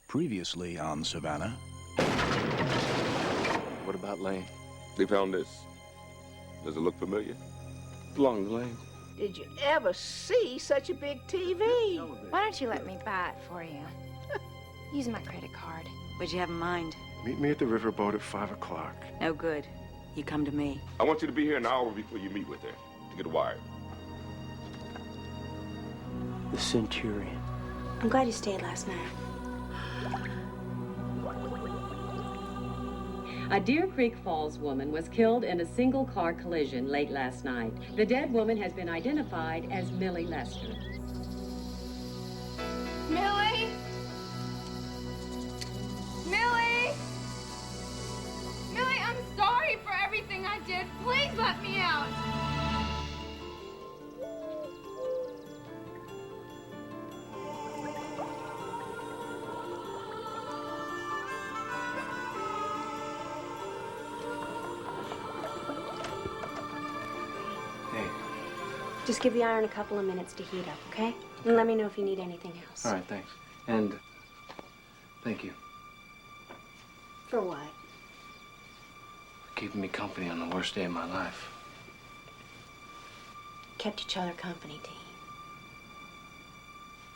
Previously on Savannah. What about Lane? They found this. Does it look familiar? Belong to Lane. Did you ever see such a big TV? Why don't you let me buy it for you? Use my credit card. What'd you have in mind? Meet me at the riverboat at 5 o'clock. No good. You come to me. I want you to be here an hour before you meet with her to get wired. The Centurion. I'm glad you stayed last night. A Deer Creek Falls woman was killed in a single-car collision late last night. The dead woman has been identified as Millie Lester. Millie? Millie? Millie, I'm sorry for everything I did. Please let me out. Just give the iron a couple of minutes to heat up, okay? And let me know if you need anything else. All right, thanks. And thank you For what? for keeping me company on the worst day of my life. Kept each other company, Dean.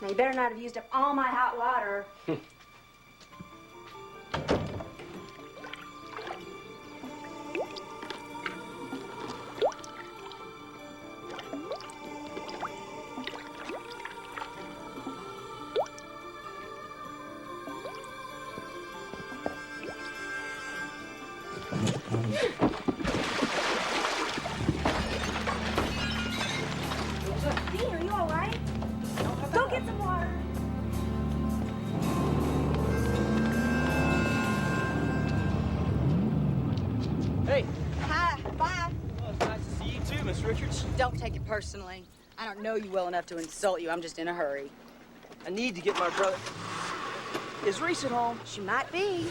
Now, you better not have used up all my hot water. Dean, are you all right? Go get some water. Hey. Hi, bye. Well, it's nice to see you too, Miss Richards. Don't take it personally. I don't know you well enough to insult you. I'm just in a hurry. I need to get my brother. Is Reese at home? She might be.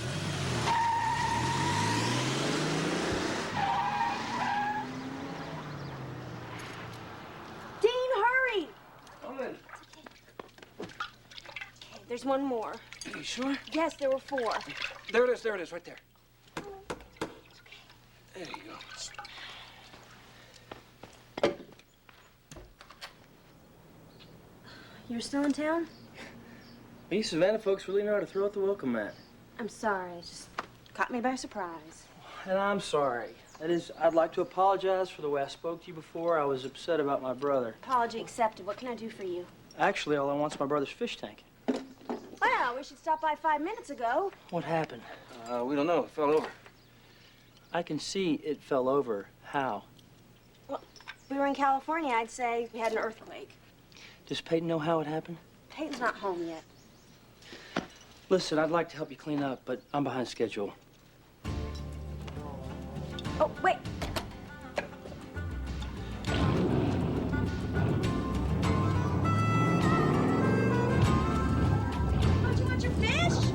Dean, hurry! Come in. Okay, there's one more. Are you sure? Yes, there were 4. There it is, right there. There you go. You're still in town? These Savannah folks really know how to throw out the welcome mat. I'm sorry. It just caught me by surprise. And I'm sorry. That is, I'd like to apologize for the way I spoke to you before. I was upset about my brother. Apology accepted. What can I do for you? Actually, all I want's my brother's fish tank. Well, we should stop by 5 minutes ago. What happened? We don't know. It fell over. I can see it fell over. How? Well, we were in California. I'd say we had an earthquake. Does Peyton know how it happened? Peyton's not home yet. Listen, I'd like to help you clean up, but I'm behind schedule. Oh, wait. Don't you want your fish?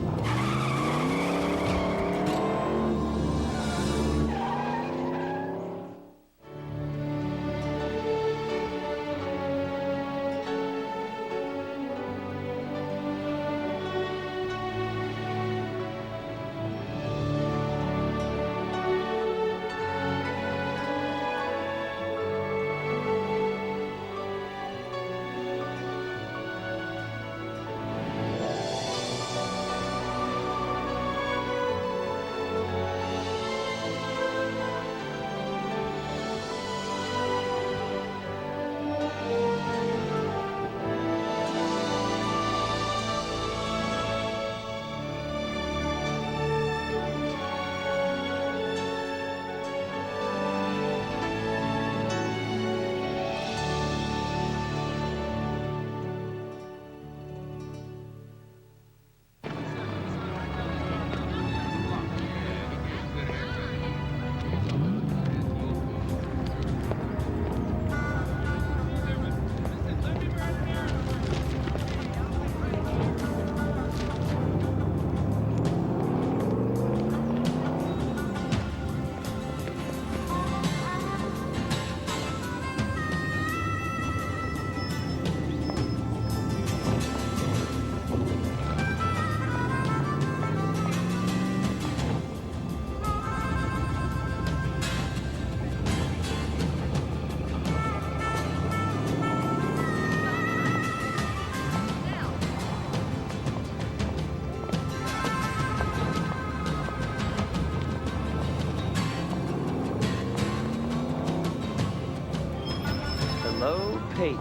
Hello, Peyton.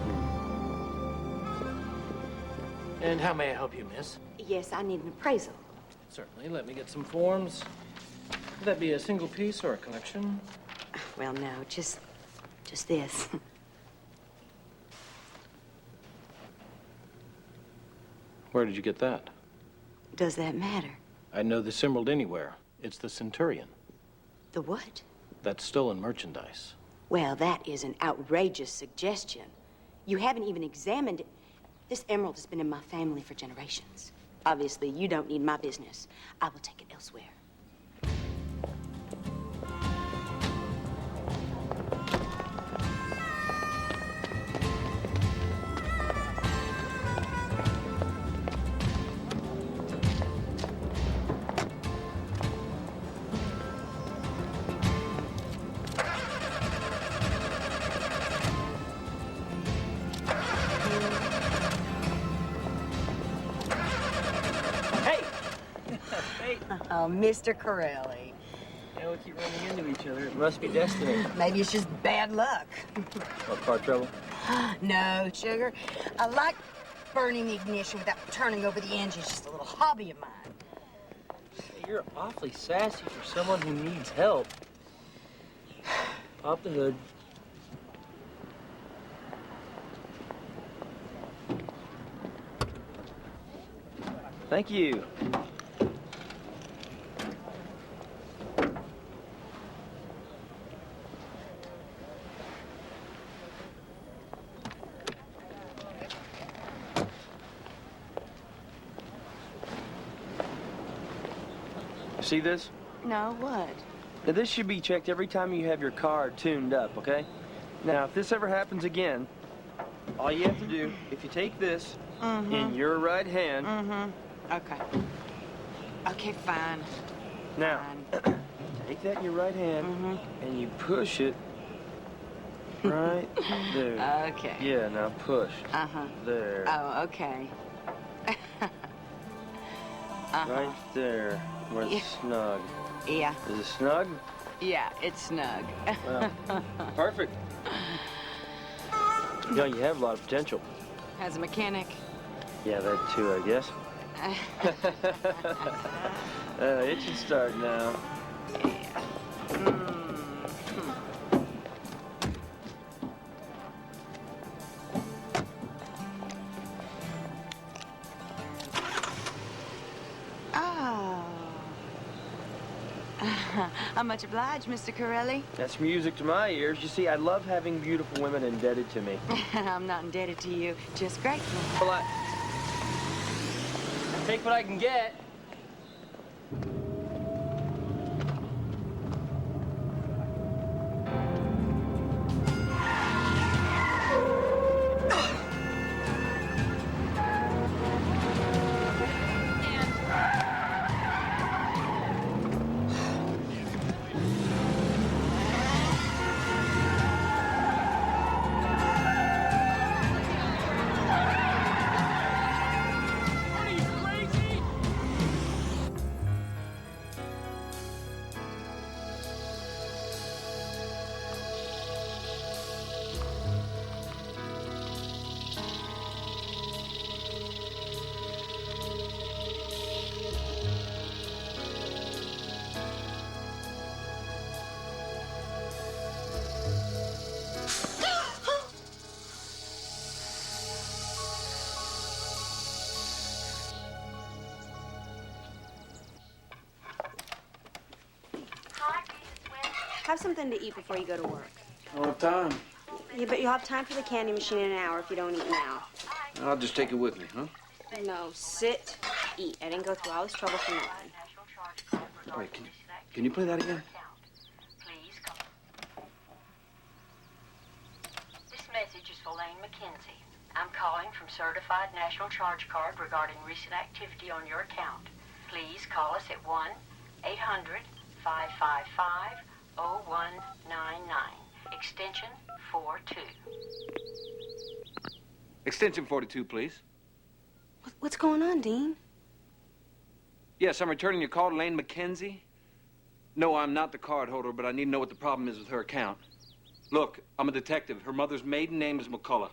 And how may I help you, miss? Yes, I need an appraisal. Certainly. Let me get some forms. Would that be a single piece or a collection? Well, no, just this. Where did you get that? Does that matter? I'd know this emerald anywhere. It's the Centurion. The what? That's stolen merchandise. Well, that is an outrageous suggestion. You haven't even examined it. This emerald has been in my family for generations. Obviously, you don't need my business. I will take it elsewhere. Oh, Mr. Corelli. Yeah, we keep running into each other. It must be destiny. Maybe it's just bad luck. What, car trouble? No, sugar. I like burning the ignition without turning over the engine. It's just a little hobby of mine. Hey, you're awfully sassy for someone who needs help. Pop the hood. Thank you. See this? No, what? Now, this should be checked every time you have your car tuned up, okay? Now, if this ever happens again, all you have to do, if you take this in your right hand... Okay. Okay, fine. Now, take that in your right hand, and you push it right there. Okay. Yeah, now push. There. Oh, okay. Right there, where it's Yeah. snug. Yeah. Is it snug? Yeah, it's snug. Well, perfect. You know, you have a lot of potential. As a mechanic. Yeah, that too, I guess. It should start now. I'm much obliged, Mr. Corelli. That's music to my ears. You see, I love having beautiful women indebted to me. I'm not indebted to you, just grateful. Well, I take what I can get. Have something to eat before you go to work. What time? Yeah, but you'll have time for the candy machine in an hour if you don't eat now. I'll just take it with me, huh? No, sit, eat. I didn't go through all this trouble for nothing. Wait, can you play that again? This message is for Lane McKenzie. I'm calling from Certified National Charge Card regarding recent activity on your account. Please call us at 1-800-555-0199, extension 42. Extension 42, please. What's going on, Dean? Yes, I'm returning your call to Lane McKenzie. No, I'm not the card holder, but I need to know what the problem is with her account. Look, I'm a detective. Her mother's maiden name is McCullough.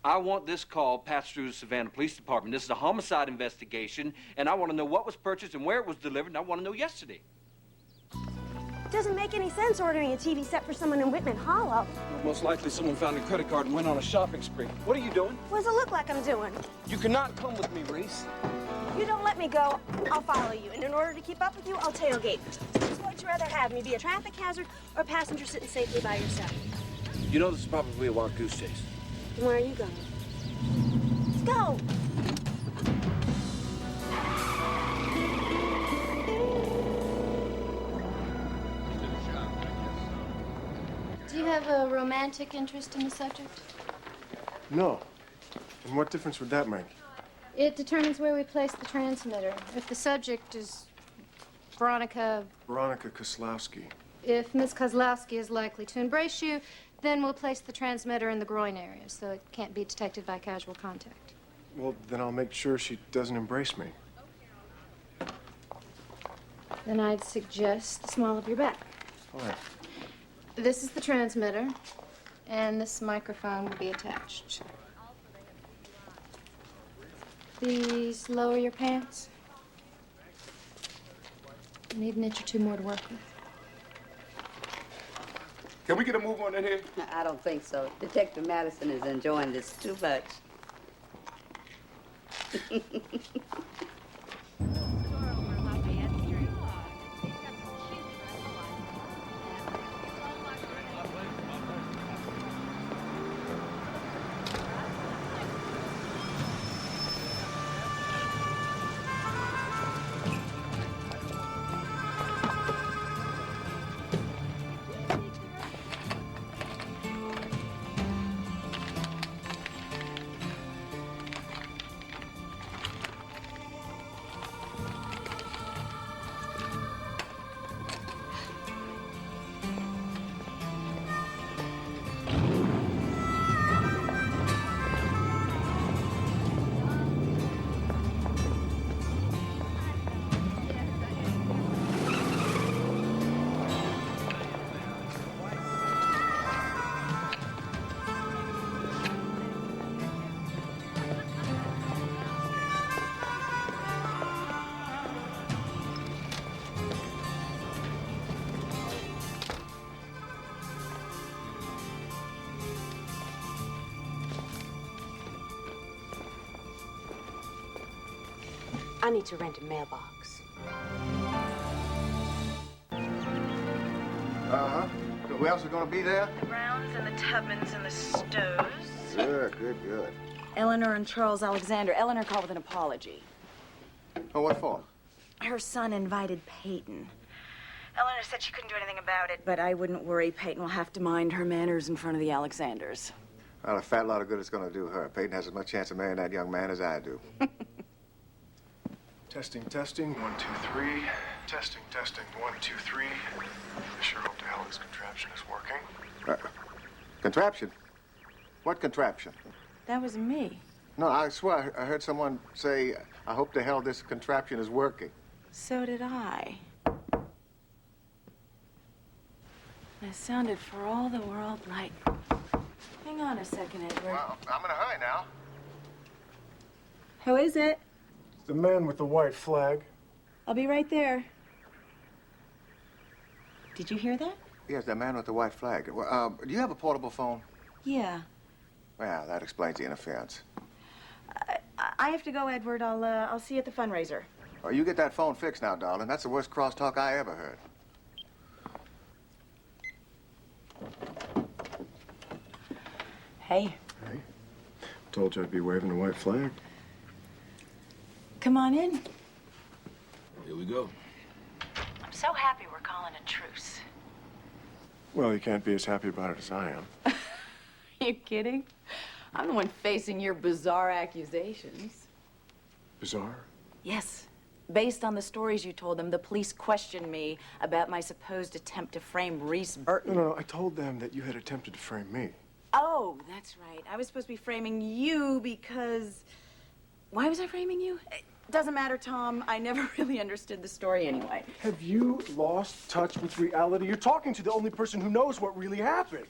I want this call passed through the Savannah Police Department. This is a homicide investigation, and I want to know what was purchased and where it was delivered, and I want to know yesterday. It doesn't make any sense ordering a TV set for someone in Whitman Hollow. Most likely someone found a credit card and went on a shopping spree. What are you doing? What does it look like I'm doing? You cannot come with me, Reese. You don't let me go, I'll follow you. And in order to keep up with you, I'll tailgate. Which would you rather have me be a traffic hazard or a passenger sitting safely by yourself? You know this is probably a wild goose chase. Then where are you going? Let's go! Do you have a romantic interest in the subject? No. And what difference would that make? It determines where we place the transmitter. If the subject is Veronica... Veronica Koslowski. If Miss Kozlowski is likely to embrace you, then we'll place the transmitter in the groin area so it can't be detected by casual contact. Well, then I'll make sure she doesn't embrace me. Then I'd suggest the small of your back. All right. This is the transmitter, and this microphone will be attached. Please lower your pants. You need an inch or two more to work with. Can we get a move on in here? I don't think so. Detective Madison is enjoying this too much. I need to rent a mailbox. Uh-huh. So who else is going to be there? The Browns and the Tubmans and the Stows. Good, good, good. Eleanor and Charles Alexander. Eleanor called with an apology. Oh, what for? Her son invited Peyton. Eleanor said she couldn't do anything about it, but I wouldn't worry. Peyton will have to mind her manners in front of the Alexanders. Well, a fat lot of good it's going to do her. Peyton has as much chance of marrying that young man as I do. Testing, testing. 1, 2, 3. Testing, testing. 1, 2, 3. I sure hope to hell this contraption is working. Contraption? What contraption? That was me. No, I swear I heard someone say, I hope to hell this contraption is working. So did I. That sounded for all the world like... Hang on a second, Edward. Well, I'm in a hurry now. Who is it? The man with the white flag. I'll be right there. Did you hear that? Yes, that man with the white flag. Well, do you have a portable phone? Yeah. Well, that explains the interference. I have to go, Edward. I'll see you at the fundraiser. Oh, you get that phone fixed now, darling. That's the worst crosstalk I ever heard. Hey. Hey. Told you I'd be waving the white flag. Come on in. Here we go. I'm so happy we're calling a truce. Well, you can't be as happy about it as I am. You kidding? I'm the one facing your bizarre accusations. Bizarre? Yes. Based on the stories you told them, the police questioned me about my supposed attempt to frame Reese Burton. No, I told them that you had attempted to frame me. Oh, that's right. I was supposed to be framing you because... Why was I framing you? Doesn't matter, Tom. I never really understood the story anyway. Have you lost touch with reality? You're talking to the only person who knows what really happened.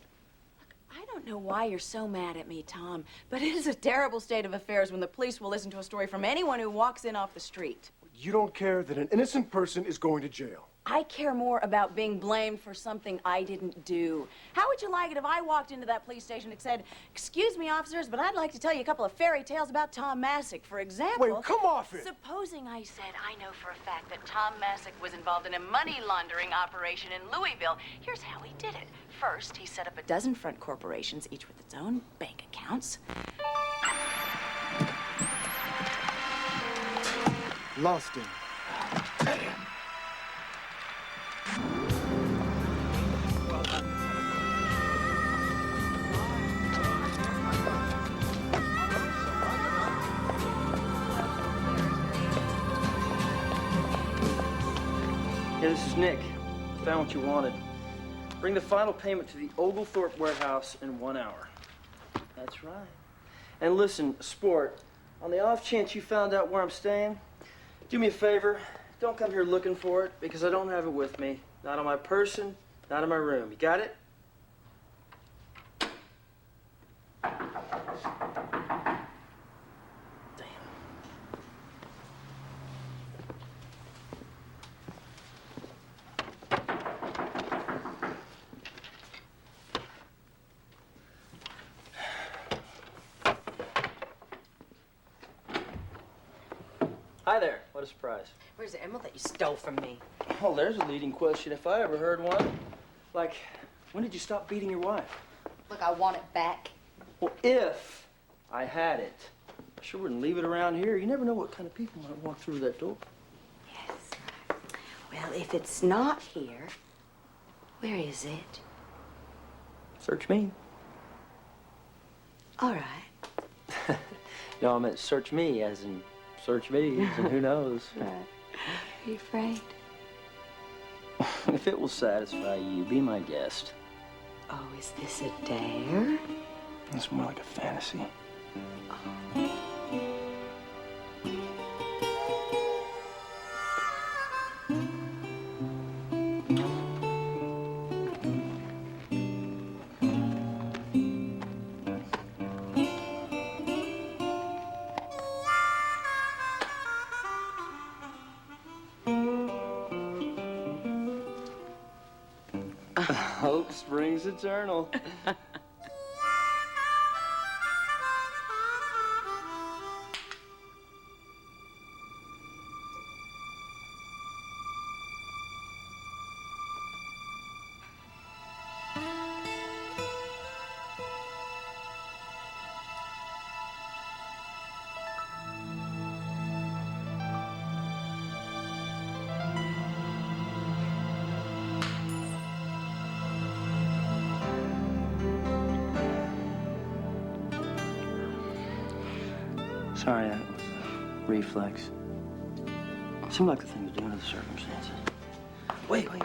I don't know why you're so mad at me, Tom, but it is a terrible state of affairs when the police will listen to a story from anyone who walks in off the street. You don't care that an innocent person is going to jail. I care more about being blamed for something I didn't do. How would you like it if I walked into that police station and said, "Excuse me, officers, but I'd like to tell you a couple of fairy tales about Tom Masick, for example." Wait, come off it! Supposing I said I know for a fact that Tom Masick was involved in a money laundering operation in Louisville. Here's how he did it. First, he set up a dozen front corporations, each with its own bank accounts. Lost him. Yeah, this is Nick. Found what you wanted. Bring the final payment to the Oglethorpe warehouse in 1 hour. That's right. And listen, sport, on the off chance you found out where I'm staying, do me a favor. Don't come here looking for it, because I don't have it with me. Not on my person, not in my room. You got it? Hi there. What a surprise. Where's the emerald that you stole from me? Well, there's a leading question if I ever heard one. Like, when did you stop beating your wife? Look, I want it back. Well, if I had it, I sure wouldn't leave it around here. You never know what kind of people might walk through that door. Yes. Well, if it's not here, where is it? Search me. All right. No, I meant search me as in search me as in who knows. Right. Are you afraid? If it will satisfy you, be my guest. Oh, is this a dare? It's more like a fantasy. Hope springs eternal. Sorry, that was a reflex. Seemed like the thing to do under the circumstances. Wait. Put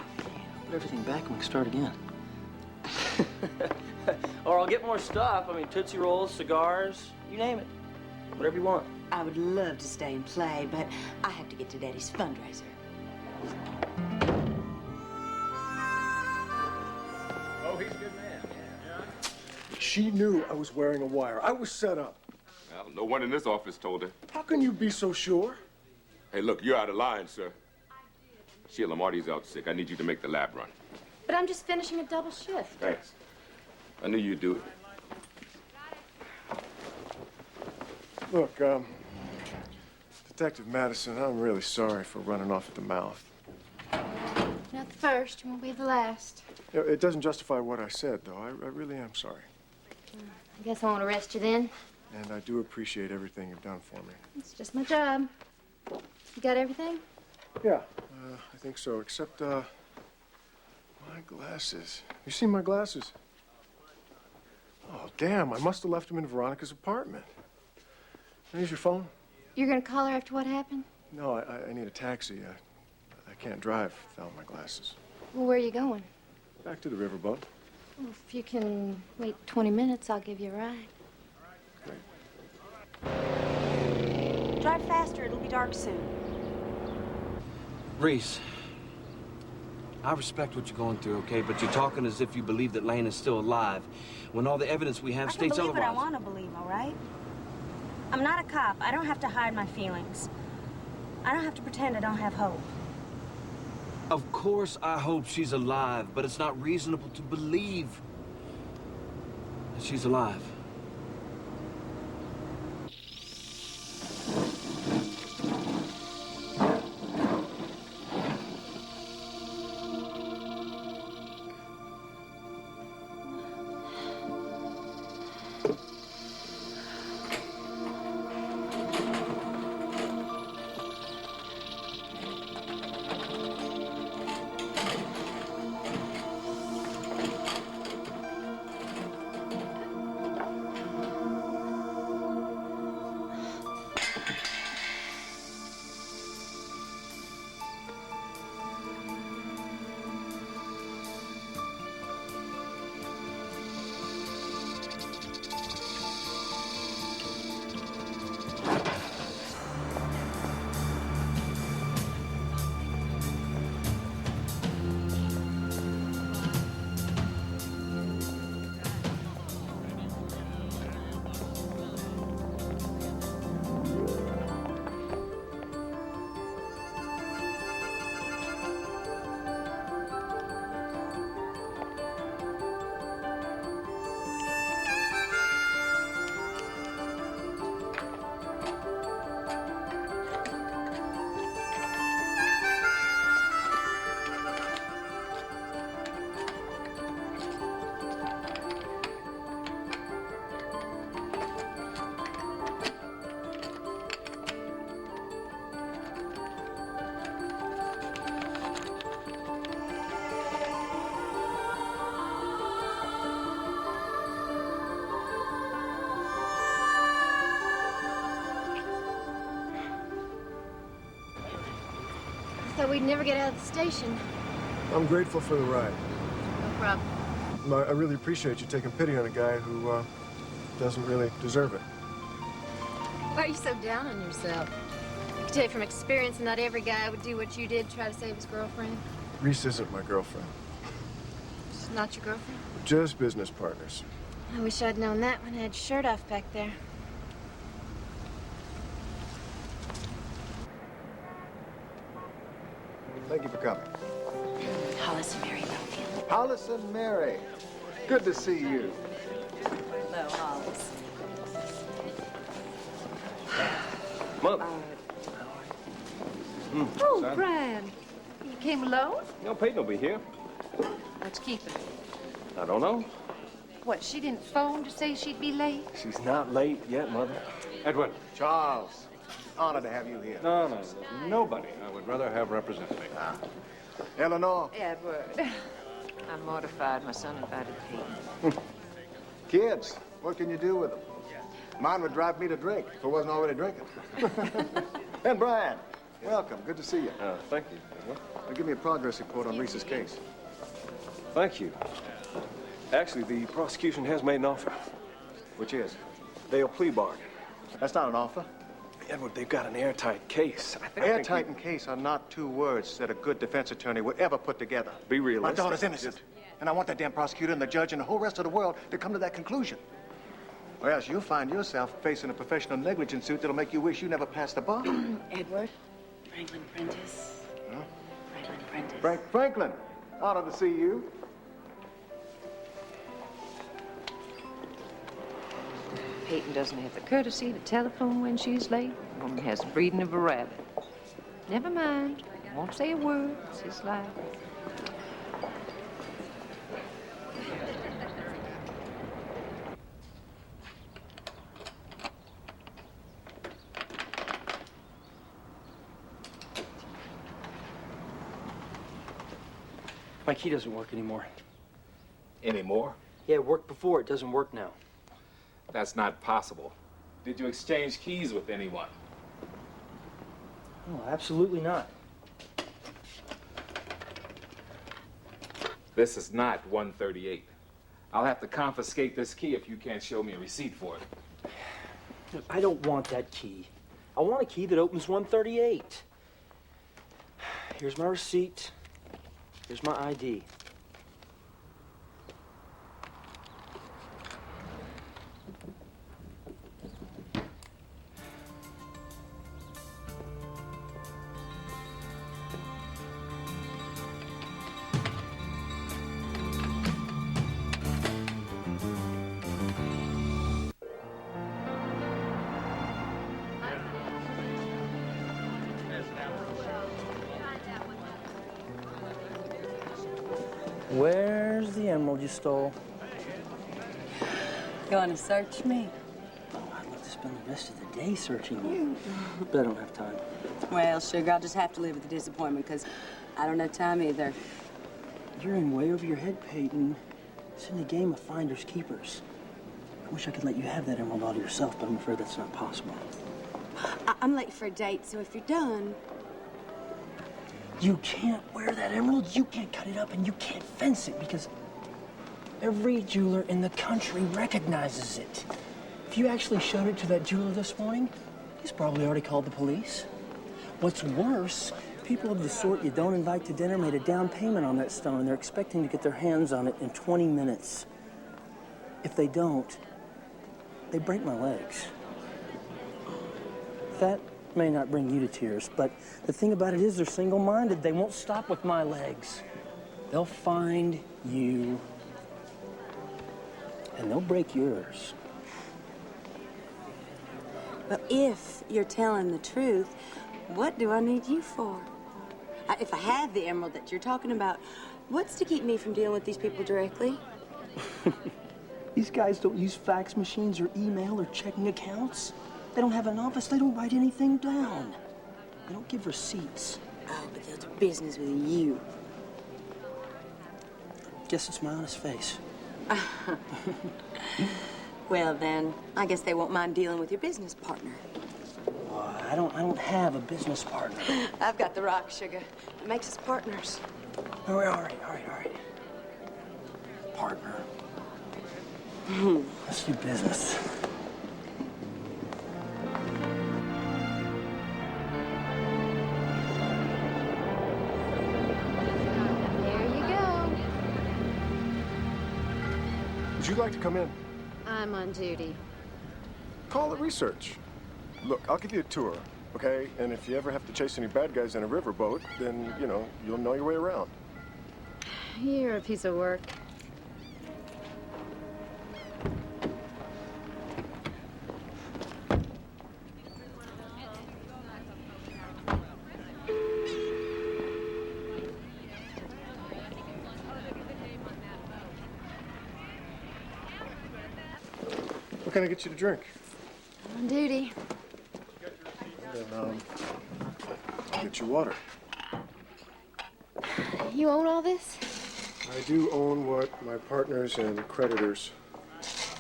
everything back and we can start again. Or I'll get more stuff. I mean, Tootsie Rolls, cigars, you name it. Whatever you want. I would love to stay and play, but I have to get to Daddy's fundraiser. Oh, he's a good man. Yeah. She knew I was wearing a wire. I was set up. Well, no one in this office told her. How can you be so sure? Hey, look, you're out of line, sir. Sheila, Marty's out sick. I need you to make the lab run. But I'm just finishing a double shift. Thanks. I knew you'd do it. Look, Detective Madison, I'm really sorry for running off at the mouth. Not the first, you won't be the last. It doesn't justify what I said, though. I really am sorry. I guess I won't arrest you then. And I do appreciate everything you've done for me. It's just my job. You got everything? Yeah, I think so, except, my glasses. You seen my glasses? Oh, damn, I must have left them in Veronica's apartment. Here's your phone. You're gonna call her after what happened? No, I need a taxi. I can't drive without my glasses. Well, where are you going? Back to the riverboat. Well, if you can wait 20 minutes, I'll give you a ride. Great. Drive faster, it'll be dark soon. Reese, I respect what you're going through, okay? But you're talking as if you believe that Lane is still alive, when all the evidence we have I can states believe otherwise. what I want to believe, all right? I'm not a cop. I don't have to hide my feelings. I don't have to pretend I don't have hope. Of course I hope she's alive, but it's not reasonable to believe that she's alive. I thought we'd never get out of the station. I'm grateful for the ride. No problem. I really appreciate you taking pity on a guy who doesn't really deserve it. Why are you so down on yourself? I can tell you from experience, not every guy would do what you did to try to save his girlfriend. Reese isn't my girlfriend. She's not your girlfriend? Just business partners. I wish I'd known that when I had your shirt off back there. Thank you for coming. Hollis and Mary Belfield. Hollis and Mary. Good to see you. Hello, Hollis. Mom. Oh, Son. Brian. You came alone? No, Peyton will be here. What's keeping her? I don't know. What, she didn't phone to say she'd be late? She's not late yet, Mother. Edward. Charles, honored to have you here. No, nobody. I would rather have represented me. Eleanor. Edward. I'm mortified my son invited Peyton. Kids, what can you do with them? Mine would drive me to drink if I wasn't already drinking. And Brian, welcome. Good to see you. Thank you. Now give me a progress report on Reese's case. Thank you. Actually, the prosecution has made an offer. Which is? They'll plea bargain. That's not an offer. Edward, they've got an airtight case. Airtight and case are not two words that a good defense attorney would ever put together. Be realistic. My daughter's innocent. And I want that damn prosecutor and the judge and the whole rest of the world to come to that conclusion. Or else you'll find yourself facing a professional negligence suit that'll make you wish you never passed the bar. Edward, Franklin Prentice. Huh? Franklin Prentice. Franklin, honored to see you. Peyton doesn't have the courtesy to telephone when she's late. Woman has the breeding of a rabbit. Never mind. Won't say a word. It's his life. My key doesn't work anymore. Anymore? Yeah, it worked before. It doesn't work now. That's not possible. Did you exchange keys with anyone? No, absolutely not. This is not 138. I'll have to confiscate this key if you can't show me a receipt for it. Look, I don't want that key. I want a key that opens 138. Here's my receipt. Here's my ID. Where's the emerald you stole? You want to search me? Oh, I'd love to spend the rest of the day searching you, but I don't have time. Well, sugar, I'll just have to live with the disappointment because I don't have time either. You're in way over your head, Peyton. It's in the game of finders keepers. I wish I could let you have that emerald all to yourself, but I'm afraid that's not possible. I'm late for a date, so if you're done... You can't wear that emerald, you can't cut it up, and you can't fence it because every jeweler in the country recognizes it. If you actually showed it to that jeweler this morning, he's probably already called the police. What's worse, people of the sort you don't invite to dinner made a down payment on that stone, and they're expecting to get their hands on it in 20 minutes. If they don't, they break my legs. That may not bring you to tears, but the thing about it is they're single-minded. They won't stop with my legs. They'll find you, and they'll break yours. Well, if you're telling the truth, what do I need you for? If I have the emerald that you're talking about, what's to keep me from dealing with these people directly? These guys don't use fax machines or email or checking accounts. They don't have an office. They don't write anything down. They don't give receipts. Oh, but they'll do business with you. Guess it's my honest face. Well, then, I guess they won't mind dealing with your business partner. I don't have a business partner. I've got the rock, sugar. It makes us partners. All right. Partner. Let's do business. Would you like to come in? I'm on duty. Call it research. Look, I'll give you a tour, okay? And if you ever have to chase any bad guys in a riverboat, then, you know, you'll know your way around. You're a piece of work. What can I get you to drink? I'm on duty. Then, get you water. You own all this? I do own what my partners and creditors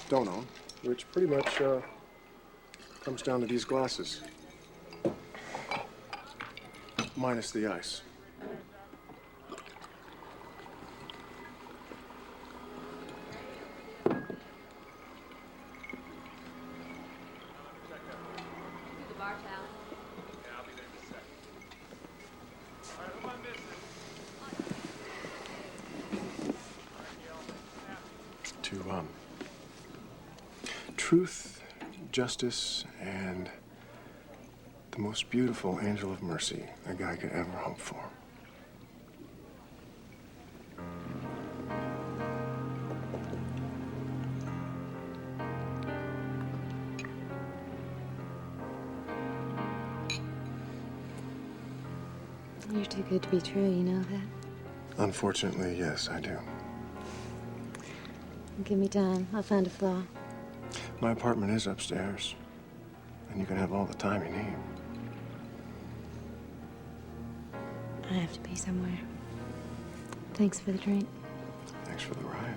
don't own, which pretty much comes down to these glasses. Minus the ice. To truth, justice, and the most beautiful angel of mercy a guy could ever hope for. You're too good to be true, you know that? Unfortunately, yes, I do. Give me time. I'll find a flaw. My apartment is upstairs, and you can have all the time you need. I have to be somewhere. Thanks for the drink. Thanks for the ride.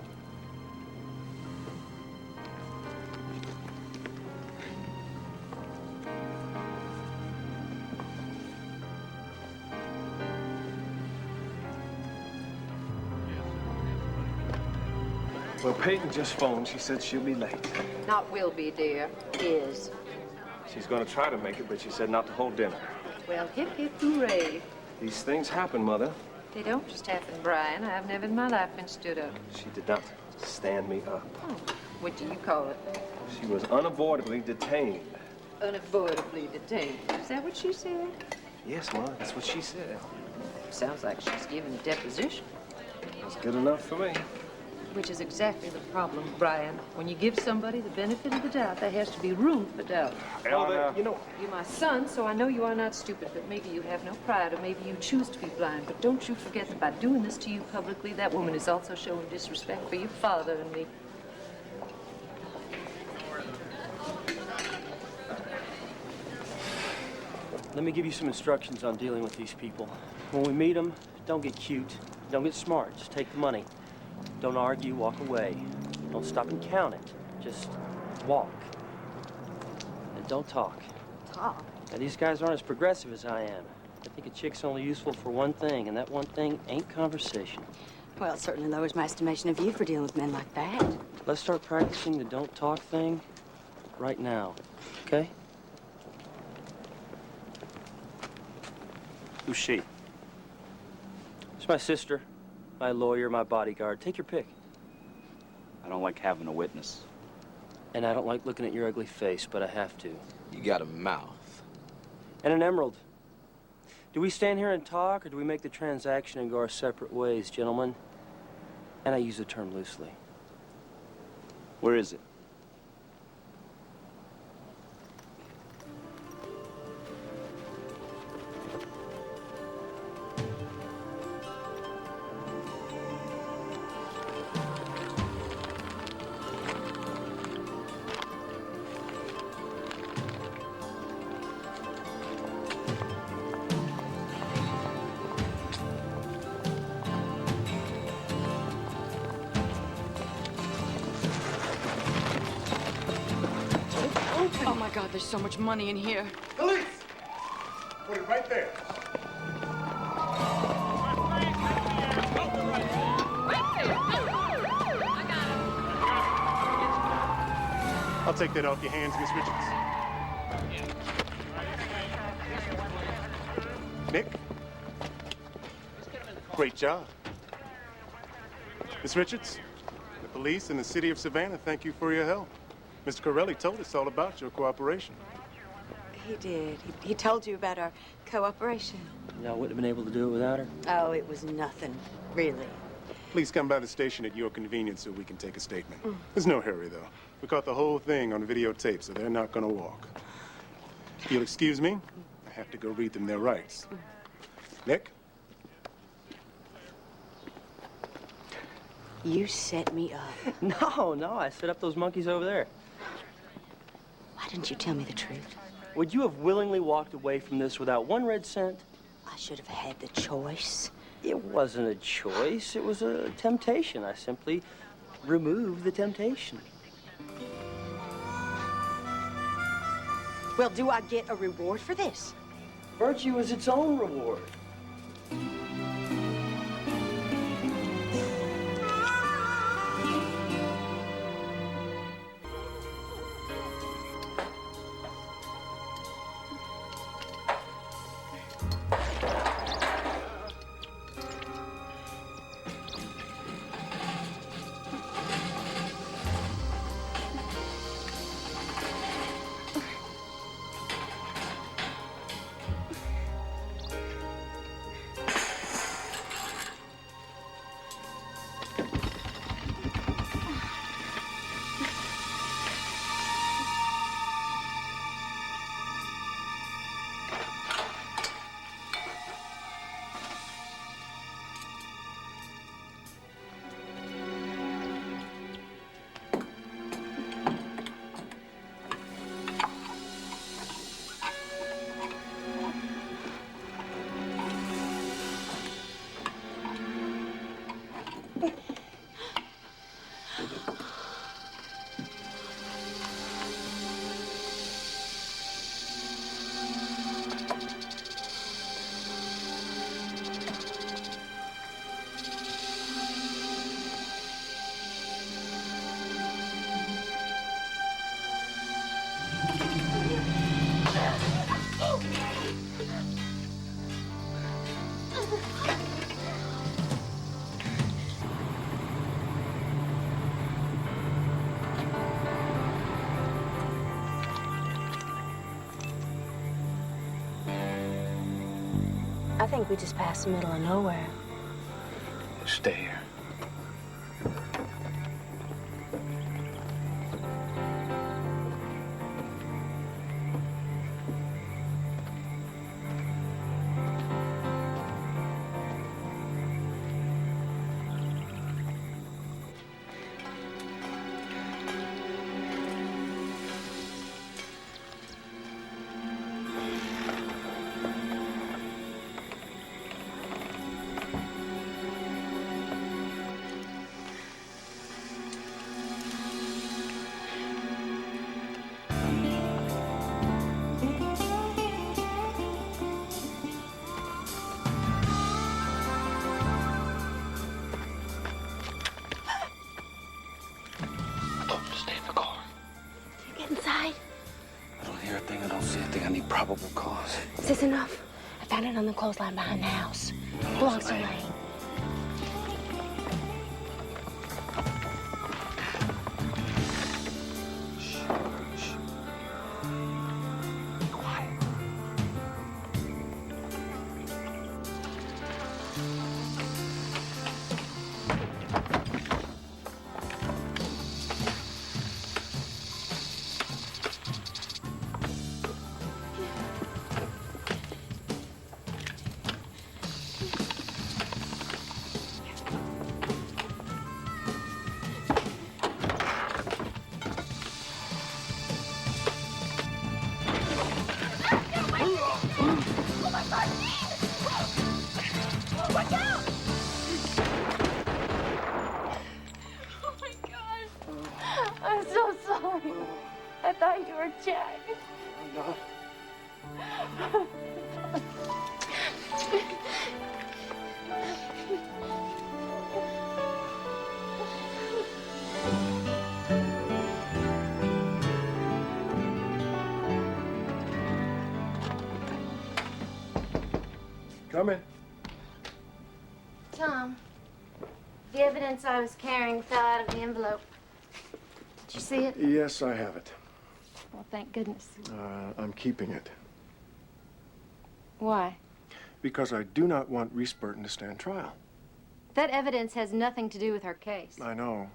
Well, Peyton just phoned. She said she'll be late. Not will be, dear. Is. She's going to try to make it, but she said not to hold dinner. Well, hip, hip, hooray. These things happen, Mother. They don't just happen, Brian. I've never in my life been stood up. She did not stand me up. Oh, what do you call it? She was unavoidably detained. Unavoidably detained. Is that what she said? Yes, Mother, that's what she said. Sounds like she's giving a deposition. That's good enough for me. Which is exactly the problem, Brian. When you give somebody the benefit of the doubt, there has to be room for doubt. Mother, you know... You're my son, so I know you are not stupid, but maybe you have no pride, or maybe you choose to be blind. But don't you forget that by doing this to you publicly, that woman is also showing disrespect for your father and me. Let me give you some instructions on dealing with these people. When we meet them, don't get cute. Don't get smart. Just take the money. Don't argue, walk away. Don't stop and count it. Just walk. And don't talk. Talk? Now, these guys aren't as progressive as I am. I think a chick's only useful for one thing, and that one thing ain't conversation. Well, it certainly lowers my estimation of you for dealing with men like that. Let's start practicing the don't talk thing right now, okay? Who's she? It's my sister, my lawyer, my bodyguard. Take your pick. I don't like having a witness. And I don't like looking at your ugly face, but I have to. You got a mouth. And an emerald. Do we stand here and talk, or do we make the transaction and go our separate ways, gentlemen? And I use the term loosely. Where is it? Oh my God, there's so much money in here. Police! Put it right there. I'll take that off your hands, Miss Richards. Nick? Great job. Miss Richards, the police and the city of Savannah thank you for your help. Mr. Corelli told us all about your cooperation. He did. He told you about our cooperation. Y'all wouldn't have been able to do it without her? Oh, it was nothing, really. Please come by the station at your convenience so we can take a statement. There's no hurry, though. We caught the whole thing on videotape, so they're not gonna walk. If you'll excuse me, I have to go read them their rights. Nick? You set me up. No, I set up those monkeys over there. Why didn't you tell me the truth? Would you have willingly walked away from this without one red cent? I should have had the choice. It wasn't a choice. It was a temptation. I simply removed the temptation. Well, do I get a reward for this? Virtue is its own reward. think we just passed the middle of nowhere. Stay here. Probable cause. Is this enough? I found it on the clothesline behind the house. Belongs to Lane. I'm so sorry. I thought you were Jack. No. Come in. Tom, the evidence I was carrying fell out of the envelope. Did you see it? Yes, I have it. Well, thank goodness. I'm keeping it. Why? Because I do not want Reese Burton to stand trial. That evidence has nothing to do with her case. I know.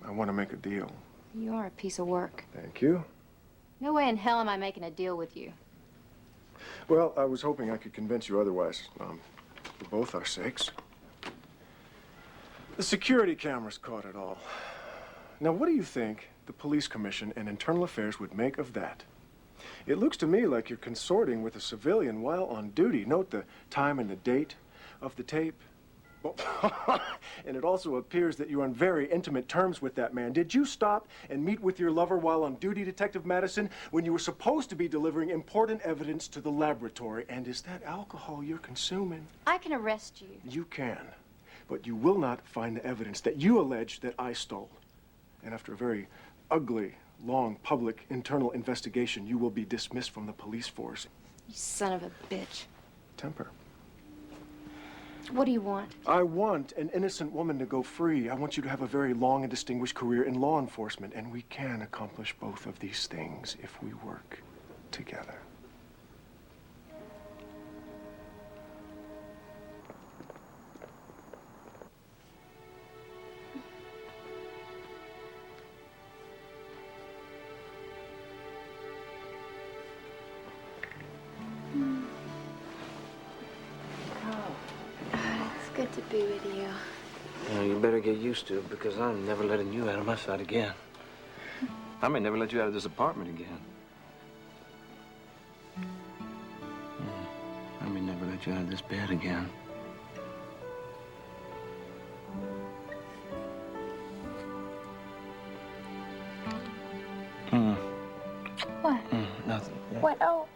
I want to make a deal. You are a piece of work. Thank you. No way in hell am I making a deal with you. Well, I was hoping I could convince you otherwise, for both our sakes. The security cameras caught it all. Now, what do you think the police commission and internal affairs would make of that? It looks to me like you're consorting with a civilian while on duty. Note the time and the date of the tape. Well, and it also appears that you're on very intimate terms with that man. Did you stop and meet with your lover while on duty, Detective Madison, when you were supposed to be delivering important evidence to the laboratory? And is that alcohol you're consuming? I can arrest you. You can, but you will not find the evidence that you allege that I stole. And after a very ugly, long, public, internal investigation, you will be dismissed from the police force. You son of a bitch. Temper. What do you want? I want an innocent woman to go free. I want you to have a very long and distinguished career in law enforcement. And we can accomplish both of these things if we work together. Good to be with you. Well, you better get used to it, because I'm never letting you out of my sight again. I may never let you out of this apartment again. I may never let you out of this bed again. What? Nothing. What? Oh,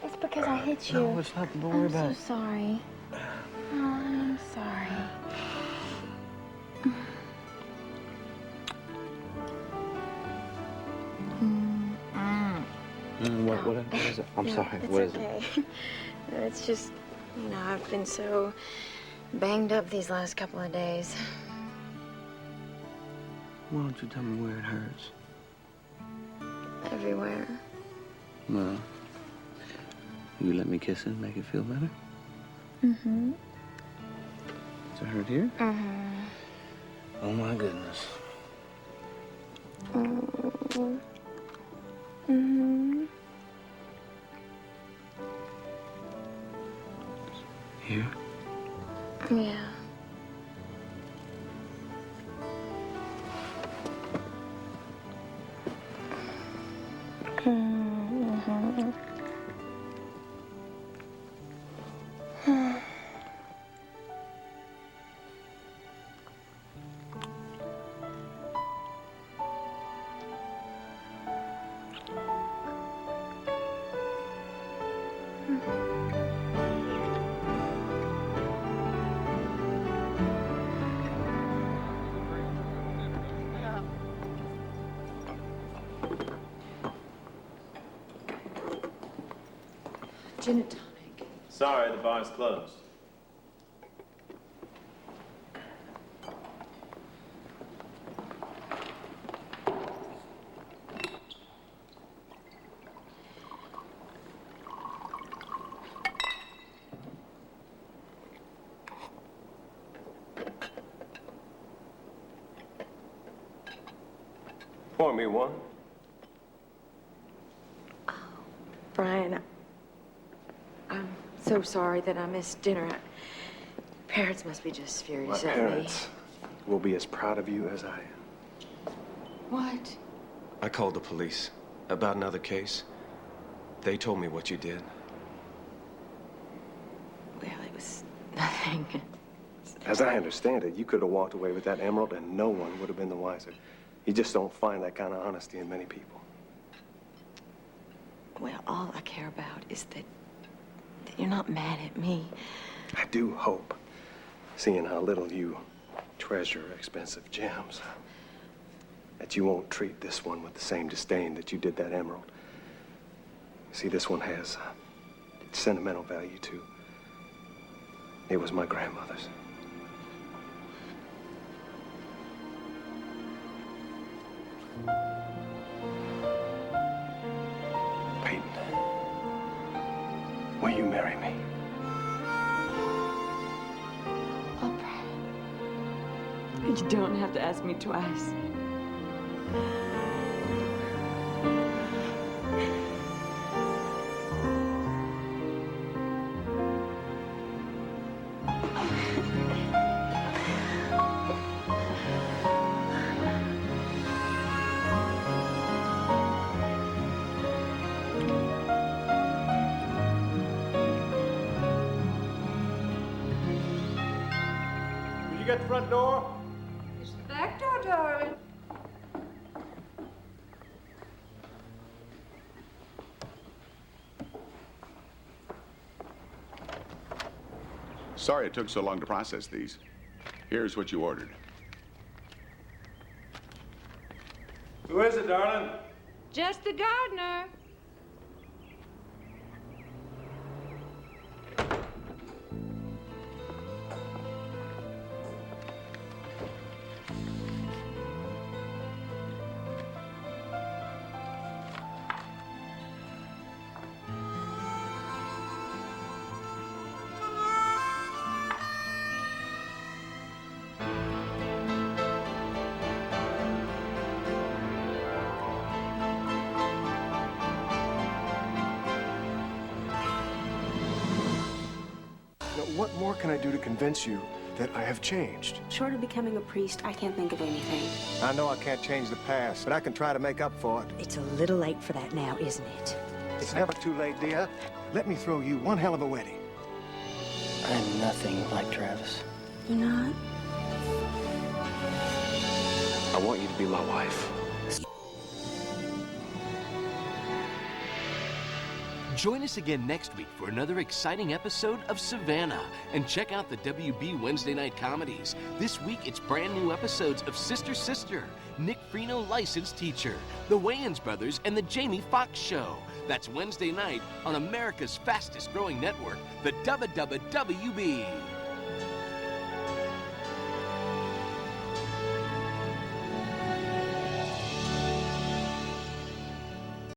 it's because I hit you. No, it's nothing. Don't worry about I'm it. so sorry. Oh, I'm sorry. What is it? I'm sorry. It's What is okay. it? It's just, you know, I've been so banged up these last couple of days. Why don't you tell me where it hurts? Everywhere. Well, you let me kiss it and make it feel better? Mm-hmm. Does it hurt here? Mm-hmm. Oh my goodness. Mm-hmm. Mm-hmm. Here? Yeah. Mm-hmm. Gin and tonic. Sorry, the bar's closed. Pour me one. Brian, I'm so sorry that I missed dinner. Parents must be just My furious at me. parents will be as proud of you as I am. What? I called the police about another case. They told me what you did. Well, it was nothing. As I understand it, you could have walked away with that emerald and no one would have been the wiser. You just don't find that kind of honesty in many people. Well, all I care about is that you're not mad at me. I do hope, seeing how little you treasure expensive gems, that you won't treat this one with the same disdain that you did that emerald. See, this one has sentimental value, too. It was my grandmother's. Peyton, will you marry me? You don't have to ask me twice. Will you get the front door? It's the back door, darling. Sorry it took so long to process these. Here's what you ordered. Who is it, darling? Just the gardener. Now, what more can I do to convince you that I have changed? Short of becoming a priest, I can't think of anything. I know I can't change the past, but I can try to make up for it. It's a little late for that now, isn't it? It's never too late, dear. Let me throw you one hell of a wedding. I'm nothing like Travis. You're not? I want you to be my wife. Join us again next week for another exciting episode of Savannah. And check out the WB Wednesday Night Comedies. This week, it's brand new episodes of Sister Sister, Nick Freno Licensed Teacher, The Wayans Brothers, and The Jamie Foxx Show. That's Wednesday night on America's fastest growing network, the WWWB.